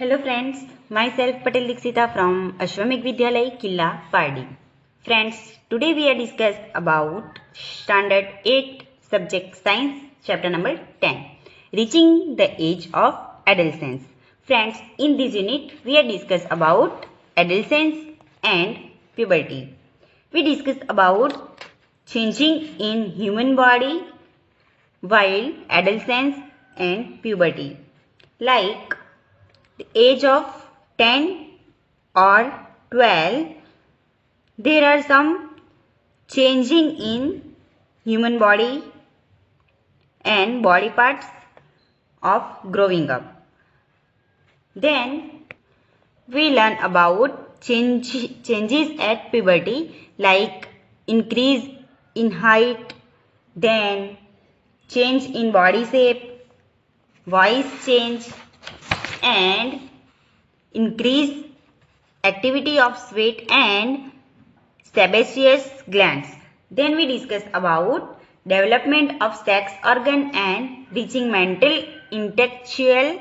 Hello friends, myself Patel Dixita from Ashwamik Vidyalay, Killa, Pardi. Friends, today we are discuss about Standard 8 Subject Science, Chapter number 10, Reaching the Age of Adolescence. Friends, in this unit we are discuss about adolescence and puberty. We discuss about changing in human body while adolescence and puberty. Like the age of 10 or 12, there are some changing in human body and body parts of growing up. Then we learn about changes at puberty, like increase in height, then change in body shape, voice change, and increase activity of sweat and sebaceous glands. Then we discuss about development of sex organ and reaching mental, intellectual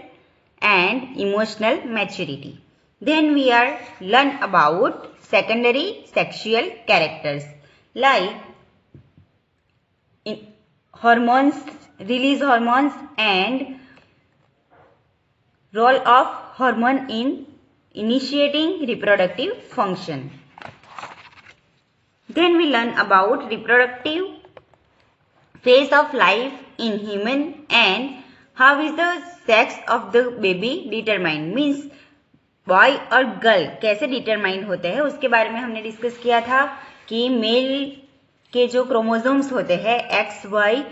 and emotional maturity. Then we are learn about secondary sexual characters like hormones, release hormones and role of hormone in initiating reproductive function. Then we learn about reproductive phase of life in human and how is the sex of the baby determined, means boy और girl कैसे determine होते हैं उसके बारे में हमने discuss किया था कि मेल के जो क्रोमोसोम्स होते हैं एक्स वाई,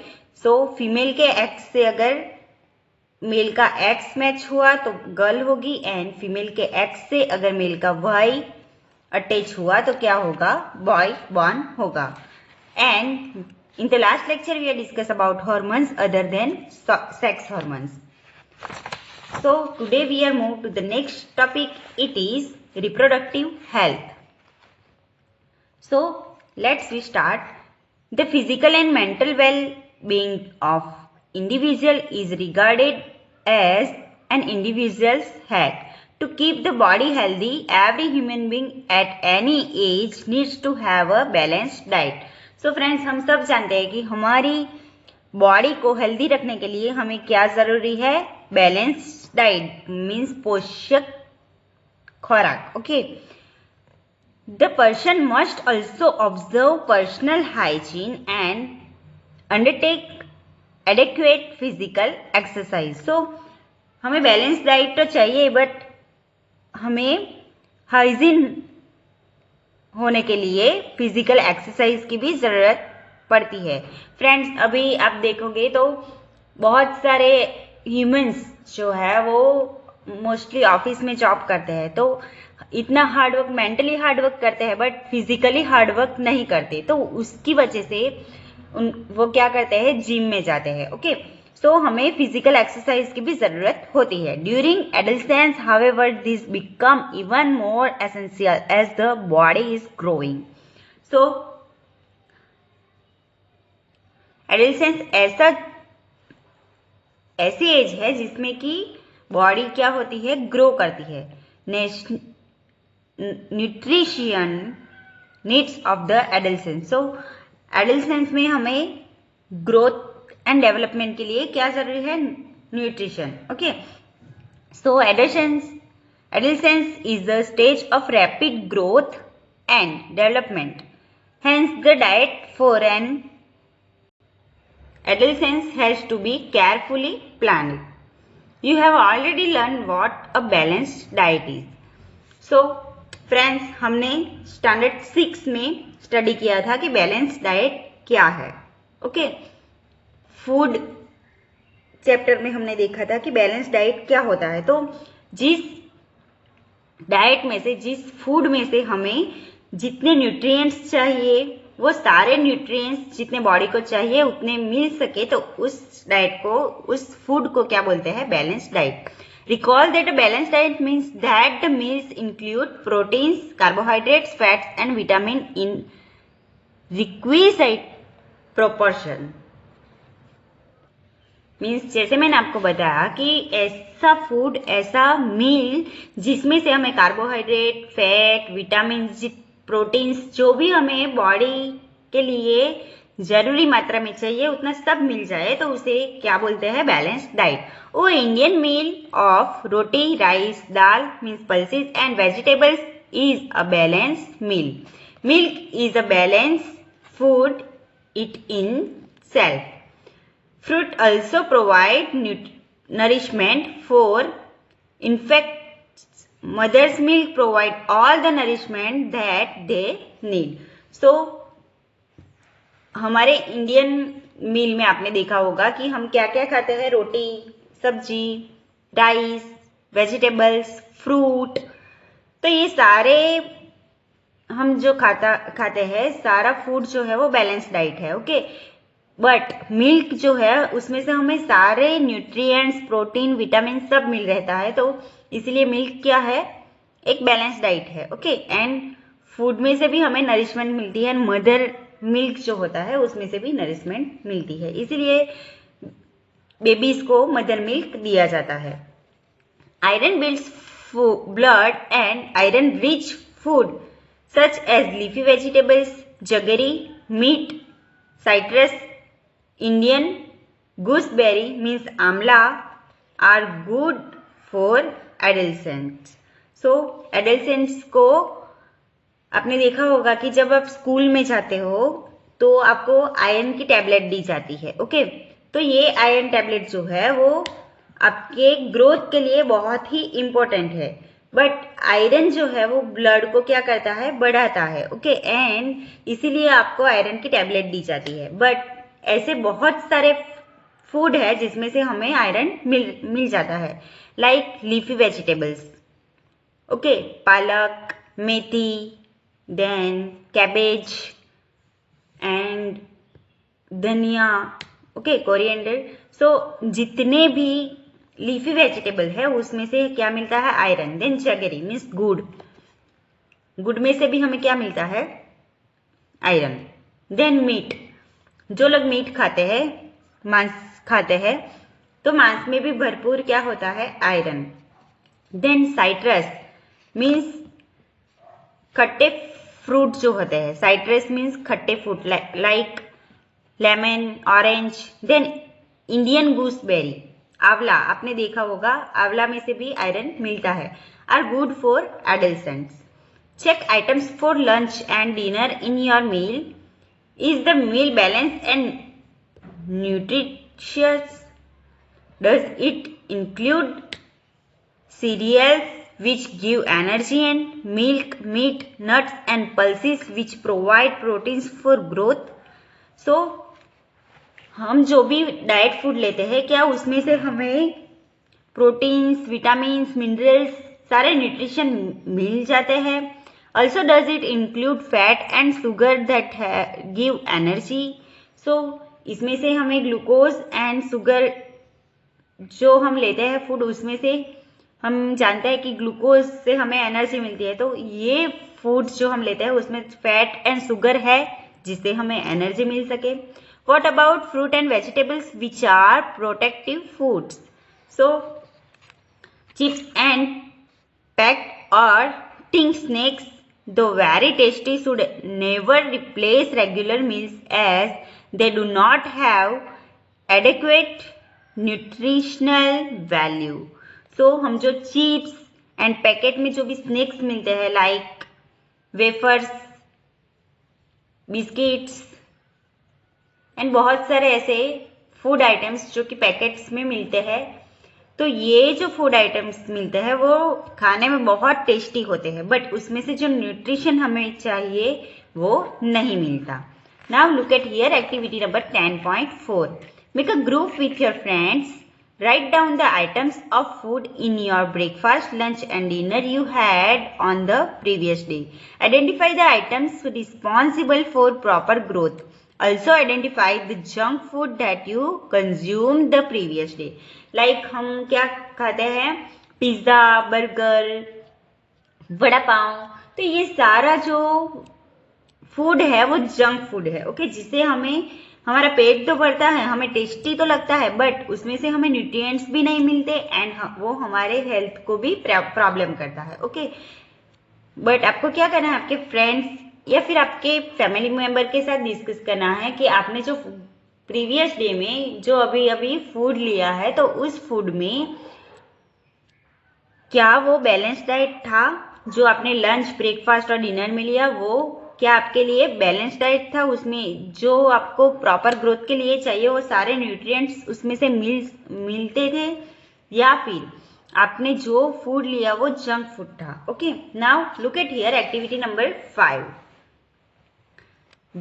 सो फीमेल के एक्स से अगर मेल का एक्स मैच हुआ तो गर्ल होगी एंड फीमेल के एक्स से अगर मेल का वाई अटैच हुआ तो क्या होगा, बॉय बॉर्न होगा. And in the last lecture we are discuss about hormones other than sex hormones. So today we are moved to the next topic. It is reproductive health. So let's we start. The physical and mental well-being of individual is regarded as an individual's health. To keep the body healthy, every human being at any age needs to have a balanced diet. So friends, हम सब जानते हैं कि हमारी body को healthy रखने के लिए हमें क्या जरूरी है, बैलेंस डाइट मीन्स पोषक खुराक. Okay, the person must also observe personal hygiene and undertake adequate physical exercise. So हमें बैलेंस डाइट तो चाहिए बट हमें हाइजीन होने के लिए फिजिकल एक्सरसाइज की भी जरूरत पड़ती है. फ्रेंड्स, अभी आप देखोगे तो बहुत सारे ह्यूमंस जो है वो मोस्टली ऑफिस में जॉब करते हैं, तो इतना हार्डवर्क, मेंटली हार्डवर्क करते हैं बट फिजिकली हार्डवर्क नहीं करते, तो उसकी वजह से वो क्या करते हैं, जिम में जाते हैं. ओके, सो हमें फिजिकल एक्सरसाइज की भी जरूरत होती है. During adolescence however this become even more essential as the body is growing. So adolescence ऐसी एज है जिसमें कि बॉडी क्या होती है, ग्रो करती है. Nutrition needs of the adolescence. So adolescence में हमें ग्रोथ एंड डेवलपमेंट के लिए क्या जरूरी है, nutrition. Okay, so adolescence is the stage of rapid growth and development. Hence the diet for an adolescence has to be carefully planned. You have already learned what a balanced diet is. So friends, हमने standard 6 में study किया था कि balance diet क्या है. Okay, food chapter में हमने देखा था कि बैलेंस डाइट क्या होता है. तो जिस डाइट में से, जिस फूड में से हमें जितने न्यूट्रिएंट्स चाहिए वो सारे न्यूट्रिएंट्स जितने बॉडी को चाहिए उतने मिल सके तो उस डाइट को, उस फूड को क्या बोलते हैं, balanced diet. Recall that a balanced diet means that the meals include proteins, carbohydrates, fats and vitamin in requisite proportion. Means जैसे मैंने आपको बताया कि ऐसा फूड, ऐसा मील जिसमें से हमें कार्बोहाइड्रेट, फैट, विटामिन, प्रोटीन्स, जो भी हमें बॉडी के लिए जरूरी मात्रा में चाहिए उतना सब मिल जाए, तो उसे क्या बोलते हैं? Balanced diet. Oh Indian meal of roti, rice, dal means pulses and vegetables is a balanced meal. Milk is a balanced food it in self. Fruit also provide nourishment for infants. Mother's milk provide all the nourishment that they need. So हमारे Indian मील में आपने देखा होगा कि हम क्या क्या खाते हैं? रोटी, सब्जी, राइस, वेजिटेबल्स, फ्रूट। तो ये सारे हम जो खाते हैं सारा फूड जो है वो बैलेंस डाइट है, ओके। बट मिल्क जो है उसमें से हमें सारे न्यूट्रिएंट्स, प्रोटीन, विटामिन सब मिल रहता है, तो इसलिए मिल्क क्या है? एक बैलेंस डाइट है, ओके। एंड फूड में से भी हमें नरिशमेंट मिलती है, मदर मिल्क जो होता है उसमें से भी नरिशमेंट मिलती है, इसीलिए बेबीज को मदर मिल्क दिया जाता है। Iron builds blood and iron rich food such as leafy vegetables, jaggery, meat, citrus, Indian gooseberry means amla are good for adolescents. So adolescents को आपने देखा होगा कि जब आप स्कूल में जाते हो तो आपको आयरन की टैबलेट दी जाती है, ओके। तो ये आयरन टैबलेट जो है वो आपके ग्रोथ के लिए बहुत ही इम्पोर्टेंट है। बट आयरन जो है वो ब्लड को क्या करता है? बढ़ाता है, ओके। एंड इसीलिए आपको आयरन की टैबलेट दी जाती है। बट ऐसे बहुत सारे फूड है जिसमें से हमें आयरन मिल जाता है, लाइक लीफी वेजिटेबल्स, ओके, पालक, मेथी, देन कैबेज एंड धनिया, ओके, कोरिएंडर। सो जितने भी लीफी वेजिटेबल है उसमें से क्या मिलता है? आयरन। देन जगेरी मीन्स गुड़, गुड़ में से भी हमें क्या मिलता है? आयरन। देन मीट, जो लोग मीट खाते हैं, मांस खाते हैं, तो मांस में भी भरपूर क्या होता है? आयरन। देन साइट्रस मीन्स खट्टे फ्रूट जो होते हैं, साइट्रस मीन्स खट्टे fruit like lemon, orange. Then Indian gooseberry, आंवला, आपने देखा होगा आंवला में से भी आयरन मिलता है, are good for adolescents. Check items for lunch and dinner in your meal. Is the meal balance and nutritious? Does it include cereals which give energy and milk, meat, nuts and pulses which provide proteins for growth? So हम जो भी diet food लेते हैं क्या उसमें से हमें proteins, vitamins, minerals, सारे न्यूट्रिशन मिल जाते हैं? Also does it include fat and sugar that give energy? So इसमें से हमें ग्लूकोज एंड शुगर जो हम लेते हैं फूड उसमें से हम जानते हैं कि ग्लूकोज से हमें एनर्जी मिलती है, तो ये फूड जो हम लेते हैं उसमें फैट एंड शुगर है जिससे हमें एनर्जी मिल सके। What about fruit and vegetables which are protective foods? So chips and packed or tin snacks, though very tasty, should never replace regular meals as they do not have adequate nutritional value. So हम जो chips end packet में जो भी snacks मिलते हैं like wafers, biscuits and बहुत सारे ऐसे फूड आइटम्स जो कि पैकेट्स में मिलते हैं, तो ये जो फूड आइटम्स मिलते हैं वो खाने में बहुत टेस्टी होते हैं, बट उसमें से जो न्यूट्रिशन हमें चाहिए वो नहीं मिलता। Now look at here activity number 10.4. Make a group with your friends. Write down the items of food in your breakfast, lunch and dinner you had on the previous day. Identify the items responsible for proper growth. Also identify the junk food that you consumed the previous day. Like हम क्या खाते हैं? Pizza, burger, vada pav. तो ये सारा जो food है वो जंक फूड है, ओके, जिसे हमें हमारा पेट तो भरता है, हमें टेस्टी तो लगता है, बट उसमें से हमें न्यूट्रिएंट्स भी नहीं मिलते एंड वो हमारे हेल्थ को भी प्रॉब्लम करता है। ओके, बट आपको क्या करना है, आपके फ्रेंड्स या फिर आपके फैमिली मेंबर के साथ डिस्कस करना है कि आपने जो प्रीवियस डे में जो अभी अभी फूड लिया है, तो उस फूड में क्या वो बैलेंस डाइट था, जो आपने लंच, ब्रेकफास्ट और डिनर में लिया, वो क्या आपके लिए बैलेंस डाइट था, उसमें जो आपको प्रॉपर ग्रोथ के लिए चाहिए वो सारे न्यूट्रिएंट्स उसमें से मिलते थे, या फिर आपने जो फूड लिया वो जंक फूड था। Okay, now look at here activity number 5.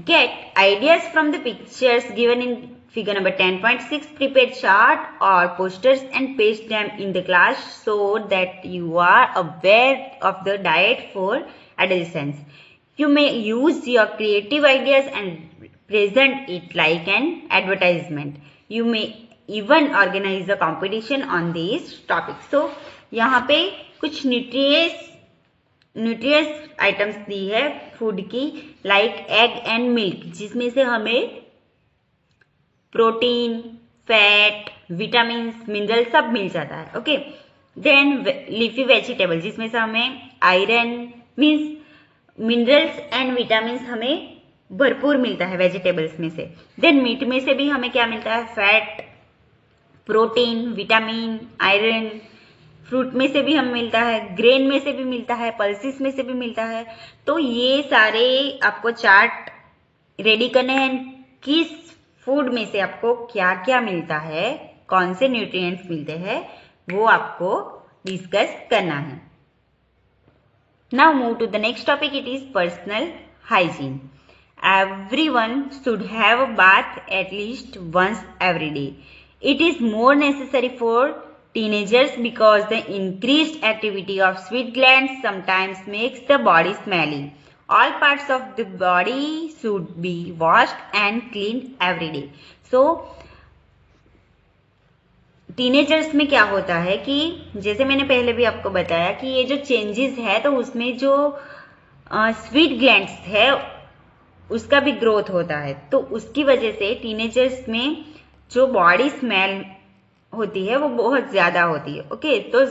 Get ideas from the pictures given in figure number 10.6. Prepare chart or posters and paste them in the class so that you are aware of the diet for adolescents. You may use your creative ideas and present it like an advertisement. You may even organize a competition on these topics. So, यहाँ पे कुछ nutritious items दी है food की, like egg and milk, जिसमें से हमें protein, fat, vitamin, mineral सब मिल जाता है। ओके, देन लीफी वेजिटेबल, जिसमें से हमें iron means minerals and vitamin हमें भरपूर मिलता है वेजिटेबल्स में से। देन मीट में से भी हमें क्या मिलता है, fat, protein, vitamin, iron. Fruit में से भी हमें मिलता है, ग्रेन में से भी मिलता है, पल्सेस में से भी मिलता है। तो ये सारे आपको चार्ट रेडी करने हैं, किस फूड में से आपको क्या क्या मिलता है, कौन से न्यूट्रिएंट्स मिलते हैं, वो आपको डिस्कस करना है। Now move to the next topic, it is personal hygiene. Everyone should have a bath at least once every day. It is more necessary for teenagers because the increased activity of sweat glands sometimes makes the body smelly. All parts of the body should be washed and cleaned every day. So, teenagers में क्या होता है कि जैसे मैंने पहले भी आपको बताया कि ये जो चेंजेस है, तो उसमें जो स्वीट ग्लैंड्स है उसका भी ग्रोथ होता है, तो उसकी वजह से टीनेजर्स में जो बॉडी स्मेल होती है वो बहुत ज्यादा होती है। ओके, तो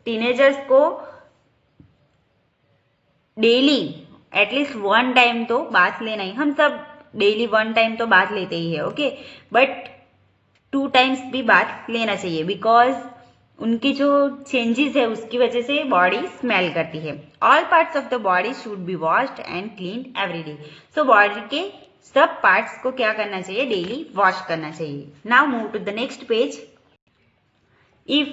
टीनेजर्स को डेली एटलीस्ट 1 टाइम तो बाथ लेना ही, हम सब डेली 1 टाइम तो बाथ लेते ही है। ओके, बट 2 टाइम्स भी बाथ लेना चाहिए, बिकॉज उनकी जो चेंजेस है उसकी वजह से बॉडी स्मेल करती है। All parts of the body should be washed and clean every day. So body के सब पार्ट्स को क्या करना चाहिए, डेली वॉश करना चाहिए. Now move to the next page. If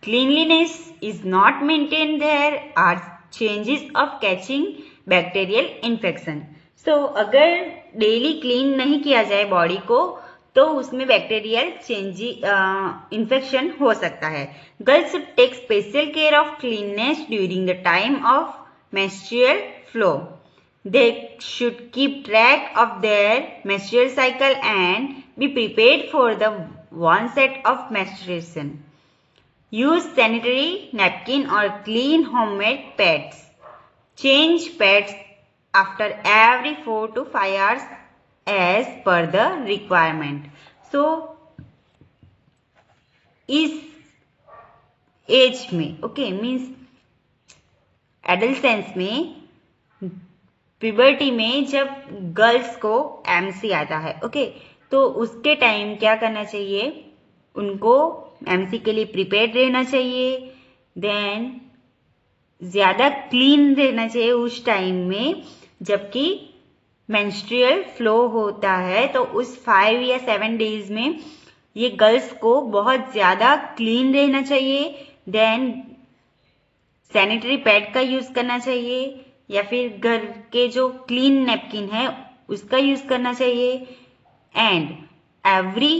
cleanliness is not maintained, there are changes of catching bacterial infection. So अगर daily clean नहीं किया जाए बॉडी को, तो उसमें बैक्टीरियल इन्फेक्शन हो सकता है. Girls should take special care of cleanness during the time of menstrual flow. They should keep track of their menstrual cycle and be prepared for the onset of menstruation. Use sanitary napkin or clean homemade pads. Change pads after every 4 to 5 hours as per the requirement. So, इस as में okay means adolescence में, puberty में, जब girls को MC आता है, okay, तो उसके टाइम क्या करना चाहिए, उनको एमसी के लिए प्रिपेयर्ड रहना चाहिए. देन ज्यादा क्लीन रहना चाहिए उस टाइम में, जबकि मेंस्ट्रुअल फ्लो होता है, तो उस 5 या 7 डेज में ये गर्ल्स को बहुत ज्यादा क्लीन रहना चाहिए. देन सैनिटरी पैड का यूज करना चाहिए, या फिर घर के जो क्लीन नैपकिन है उसका यूज करना चाहिए. एंड एवरी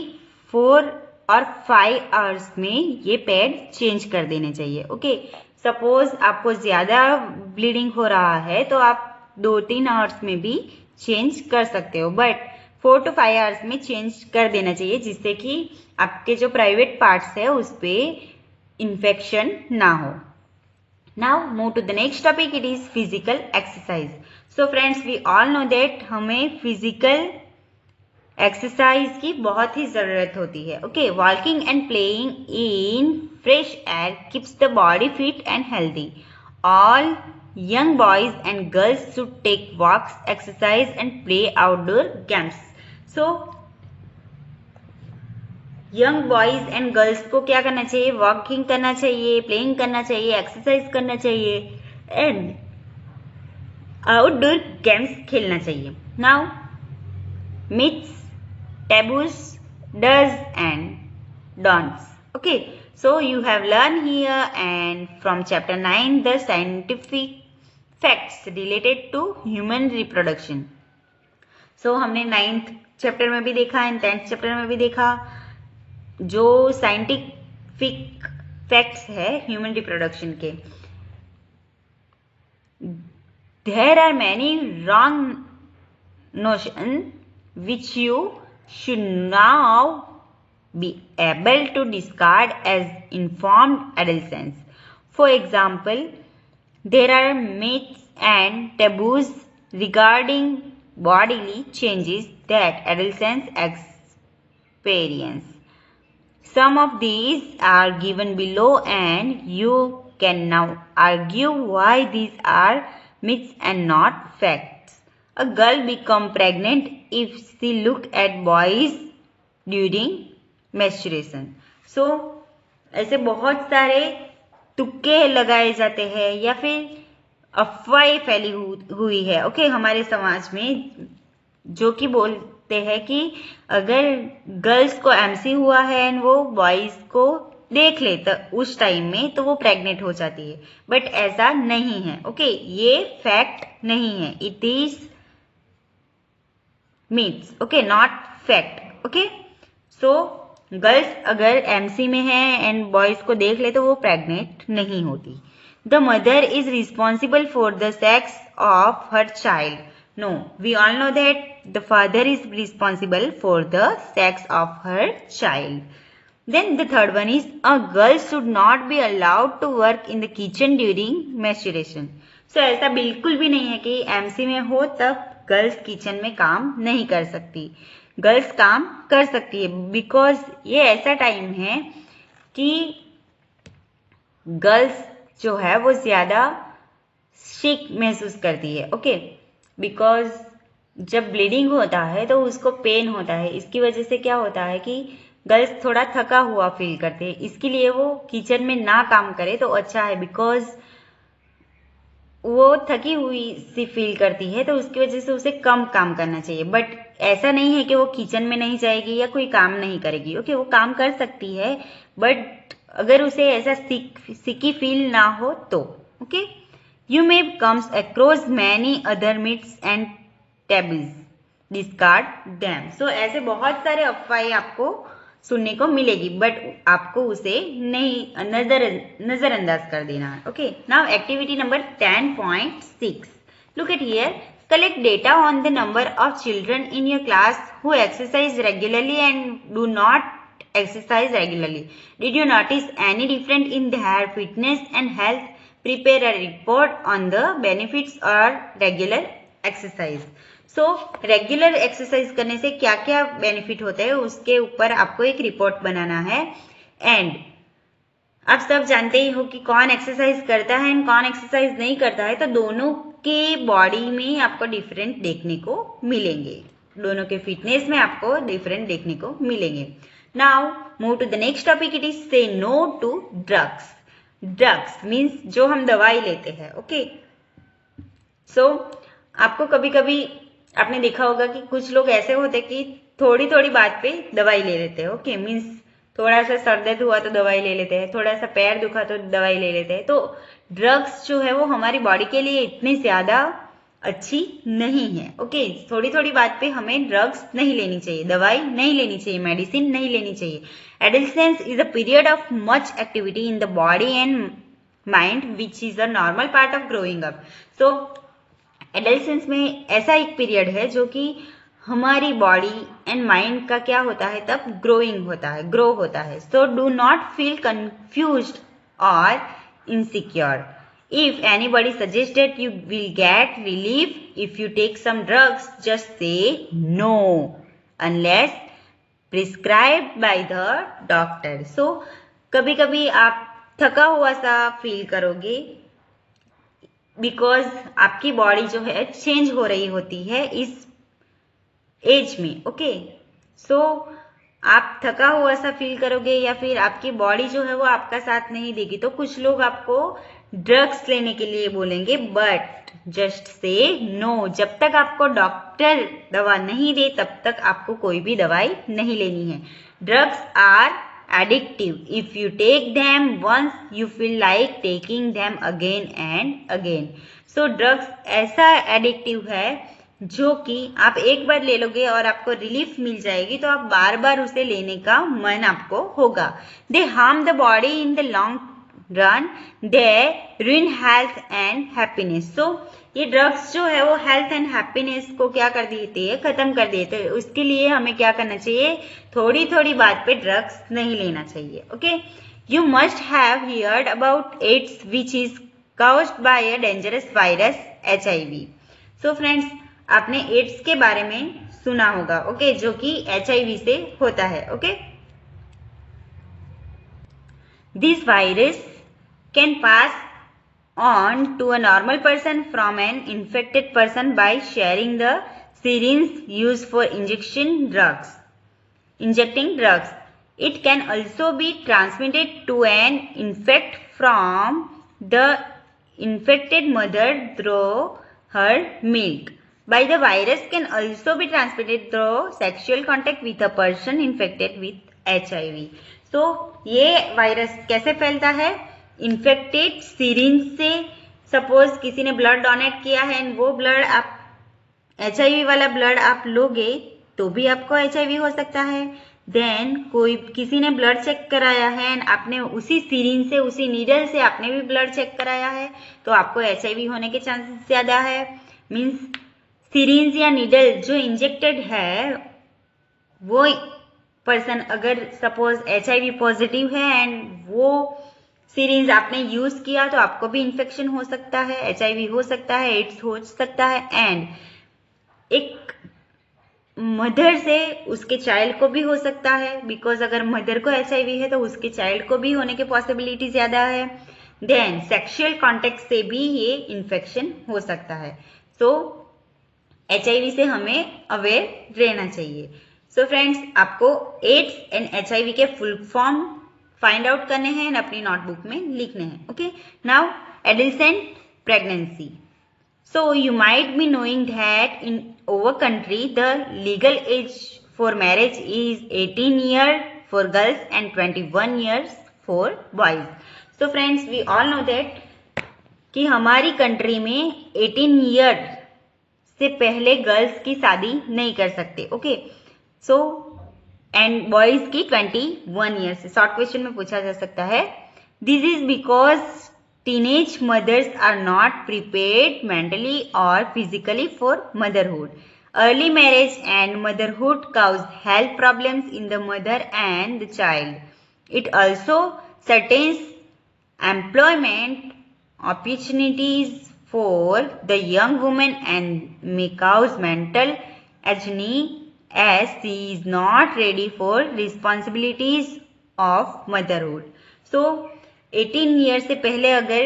4 और 5 आवर्स में ये पैड चेंज कर देने चाहिए. ओके, सपोज आपको ज्यादा ब्लीडिंग हो रहा है तो आप 2-3 आवर्स में भी चेंज कर सकते हो, बट 4 to 5 आवर्स में चेंज कर देना चाहिए, जिससे कि आपके जो प्राइवेट पार्ट्स है उस पर इन्फेक्शन ना हो. Now move to the next topic, it is physical exercise. So friends, we all know that हमें फिजिकल एक्सरसाइज की बहुत ही ज़रूरत होती है. Okay, walking and playing in fresh air keeps the body fit and healthy. All young boys and girls should take walks, exercise and play outdoor games. So young boys and girls को क्या करना चाहिए? Walking करना चाहिए, playing करना चाहिए, exercise करना चाहिए एंड आउटडोर गेम्स खेलना चाहिए. Now myths, taboos, does and don'ts. Okay, so you have learned here and from chapter 9 the scientific facts related to human reproduction. So हमने 9th चैप्टर में भी देखा एंड 10th चैप्टर में भी देखा जो साइंटिफिक फैक्ट्स है ह्यूमन रिप्रोडक्शन के. There are many wrong notions which you should now be able to discard as informed adolescents. For example, there are myths and taboos regarding bodily changes that adolescents experience. Some of these are given below and you can now argue why these are myths and not facts. A girl become pregnant if she look at boys during menstruation. So ऐसे बहुत सारे तुक्के लगाए जाते हैं या फिर अफवाहें फैली हुई है ओके हमारे समाज में जो कि बोलते हैं कि अगर गर्ल्स को एमसी हुआ है एंड वो बॉयज को देख ले तो उस टाइम में तो वो प्रेग्नेंट हो जाती है. बट ऐसा नहीं है. ओके, ये फैक्ट नहीं है. It is myths. Okay, not fact. Okay, so girls अगर एमसी में है एंड बॉयज को देख ले तो वो प्रेग्नेंट नहीं होती. The mother is responsible for the sex of her child. No, we all know that the father is responsible for the sex of her child. Then the third one is a girl should not be allowed to work in the kitchen during menstruation. So ऐसा बिल्कुल भी नहीं है कि MC में हो तब girls kitchen में काम नहीं कर सकती. गर्ल्स काम कर सकती है बिकॉज ये ऐसा टाइम है कि गर्ल्स जो है वो ज़्यादा सिक महसूस करती है. ओके, बिकॉज जब ब्लीडिंग होता है तो उसको पेन होता है. इसकी वजह से क्या होता है कि गर्ल्स थोड़ा थका हुआ फील करते हैं. इसके लिए वो किचन में ना काम करे तो अच्छा है बिकॉज वो थकी हुई सी फील करती है तो उसकी वजह से उसे कम काम करना चाहिए. बट ऐसा नहीं है कि वो किचन में नहीं जाएगी या कोई काम नहीं करेगी. ओके, वो काम कर सकती है बट अगर उसे ऐसा सिकी फील ना हो तो. Okay, you may comes across many other myths and taboos, discard them. So ऐसे बहुत सारे अफवाहें आपको सुनने को मिलेगी बट आपको उसे नहीं नजरअंदाज कर देना है. Okay, now activity number 10.6. Look at here. Collect data on the number of children in your class who exercise regularly and do not exercise regularly. Did you notice any difference in their fitness and health? Prepare a report on the benefits of regular exercise. So regular exercise करने से क्या क्या benefit होते हैं उसके ऊपर आपको एक रिपोर्ट बनाना है. एंड आप सब जानते ही हो कि कौन एक्सरसाइज करता है एंड कौन एक्सरसाइज नहीं करता है तो दोनों के बॉडी में आपको डिफरेंट देखने को मिलेंगे. दोनों के फिटनेस में आपको डिफरेंट देखने को मिलेंगे. Now move to the next topic. It is say no to drugs. Drugs means जो हम दवाई लेते हैं. ओके, सो आपको कभी कभी आपने देखा होगा कि कुछ लोग ऐसे होते कि थोड़ी थोड़ी बात पे दवाई ले लेते हैं. ओके, मीन्स थोड़ा सा सर दर्द हुआ तो दवाई ले लेते हैं, थोड़ा सा पैर दुखा तो दवाई ले लेते हैं. तो ड्रग्स जो है वो हमारी बॉडी के लिए इतनी ज़्यादा अच्छी नहीं है. ओके, थोड़ी थोड़ी बात पे हमें ड्रग्स नहीं लेनी चाहिए, दवाई नहीं लेनी चाहिए, मेडिसिन नहीं लेनी चाहिए. Adolescence is a period of much activity in the body and mind which is a normal part of growing up. So adolescence में ऐसा एक पीरियड है जो कि हमारी बॉडी एंड माइंड का क्या होता है तब ग्रोइंग होता है, ग्रो होता है. So do not feel confused और insecure. If anybody suggests that you will get relief if you take some drugs, just say no. unless prescribed by the doctor. So कभी कभी आप थका हुआ सा फील करोगे बिकॉज आपकी बॉडी जो है चेंज हो रही होती है इस एज में. ओके, सो आप थका हुआ सा फील करोगे या फिर आपकी बॉडी जो है वो आपका साथ नहीं देगी. तो कुछ लोग आपको ड्रग्स लेने के लिए बोलेंगे, बट जस्ट से नो. जब तक आपको डॉक्टर दवा नहीं दे तब तक आपको कोई भी दवाई नहीं लेनी है. Drugs are addictive. If you take them once, you feel like taking them again and again. So drugs ऐसा addictive है जो कि आप एक बार ले लोगे और आपको रिलीफ मिल जाएगी तो आप बार बार उसे लेने का मन आपको होगा. They harm the body in the long run. They ruin health and happiness. So ये ड्रग्स जो है वो हेल्थ एंड हैप्पीनेस को क्या कर देती है, खत्म कर देती है. उसके लिए हमें क्या करना चाहिए, थोड़ी थोड़ी बात पे ड्रग्स नहीं लेना चाहिए. Okay, you must have heard about AIDS which is caused by a dangerous virus HIV. So friends, आपने एड्स के बारे में सुना होगा. ओके, जो कि HIV से होता है. Okay, this virus can pass on to a normal person from an infected person by sharing the syringe used for injecting drugs. It can also be transmitted to an infect from the infected mother through her milk. By the virus can also be transmitted through sexual contact with a person infected with HIV. So ये virus कैसे फैलता है, infected syringe से. Suppose किसी ने blood donate किया है and वो ब्लड आप HIV वाला ब्लड आप लोगे तो भी आपको HIV हो सकता है. देन किसी ने ब्लड चेक कराया है एंड आपने उसी सिरिंज से, उसी नीडल से आपने भी ब्लड चेक कराया है तो आपको HIV होने के चांसेस ज्यादा है. मीन्स सिरिंज या नीडल जो इंजेक्टेड है वो पर्सन अगर सपोज HIV पॉजिटिव है एंड वो सिरिंज आपने यूज किया तो आपको भी इन्फेक्शन हो सकता है, HIV हो सकता है, एड्स हो सकता है. एंड एक मदर से उसके चाइल्ड को भी हो सकता है, बिकॉज अगर मदर को HIV है तो उसके चाइल्ड को भी होने की पॉसिबिलिटी ज्यादा है. देन सेक्सुअल कॉन्टेक्ट से भी ये इन्फेक्शन हो सकता है. सो HIV से हमें अवेयर रहना चाहिए. सो फ्रेंड्स, आपको एड्स एंड HIV के फुल फॉर्म फाइंड आउट करने हैं एंड अपनी नोटबुक में लिखने हैं. Okay, now adolescent pregnancy. So you might be knowing that in our country the legal age for marriage is 18 years for girls and 21 years for boys. So friends, we all know that कि हमारी country में 18 year से पहले girls की शादी नहीं कर सकते. ओके, सो एंड बॉयज की 21 ईयर से. शॉर्ट क्वेश्चन में पूछा जा सकता है. This is because teenage mothers are not prepared mentally or physically for motherhood. Early marriage and motherhood cause health problems in the mother and the child. It also threatens employment opportunities for the young woman and may cause mental agony as she is not ready for responsibilities of motherhood. So 18 year से पहले अगर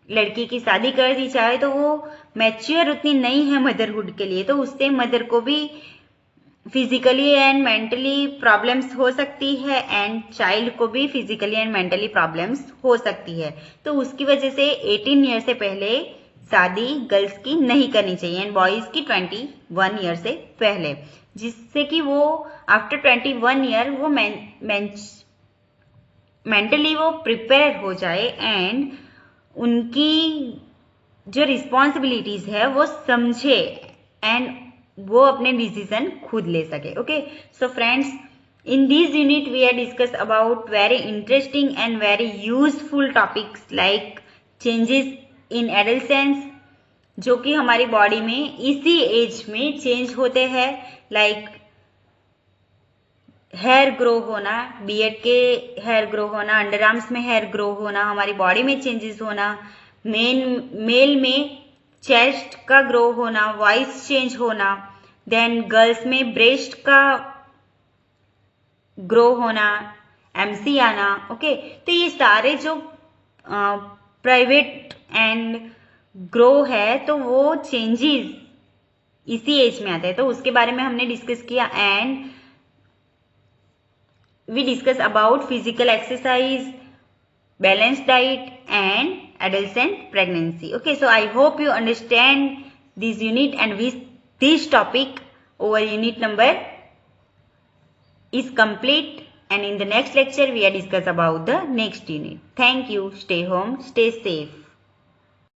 लड़की की शादी कर दी जाए तो वो मैच्योर उतनी नहीं है मदरहुड के लिए, तो उससे मदर को भी फिजिकली एंड मेंटली प्रॉब्लम्स हो सकती है एंड चाइल्ड को भी फिजिकली एंड मेंटली प्रॉब्लम्स हो सकती है. तो उसकी वजह से 18 ईयर से पहले शादी गर्ल्स की नहीं करनी चाहिए एंड बॉयज की 21 ईयर से पहले, जिससे कि वो आफ्टर 21 ईयर वो मेंटली वो प्रिपेयर हो जाए एंड उनकी जो रिस्पॉन्सिबिलिटीज है वो समझे एंड वो अपने डिसीजन खुद ले सके. Okay, so friends, in this unit we are discuss about very interesting and very useful topics like changes in adolescence, जो कि हमारी बॉडी में इसी एज में चेंज होते हैं. लाइक हेयर ग्रो होना, बियर्ड के हेयर ग्रो होना, अंडर आर्म्स में हेयर ग्रो होना, हमारी बॉडी में चेंजेस होना, मेल में चेस्ट का ग्रो होना, वॉइस चेंज होना. देन गर्ल्स में ब्रेस्ट का ग्रो होना, एमसी आना, ओके। तो ये सारे जो प्राइवेट एंड ग्रो है तो वो चेंजेस इसी एज में आते हैं, तो उसके बारे में हमने डिस्कस किया। And we discuss about physical exercise, balanced diet and adolescent pregnancy. Okay, so I hope you understand this unit and this topic over unit number is complete, and in the next lecture we are discuss about the next unit. Thank you. Stay home, stay safe.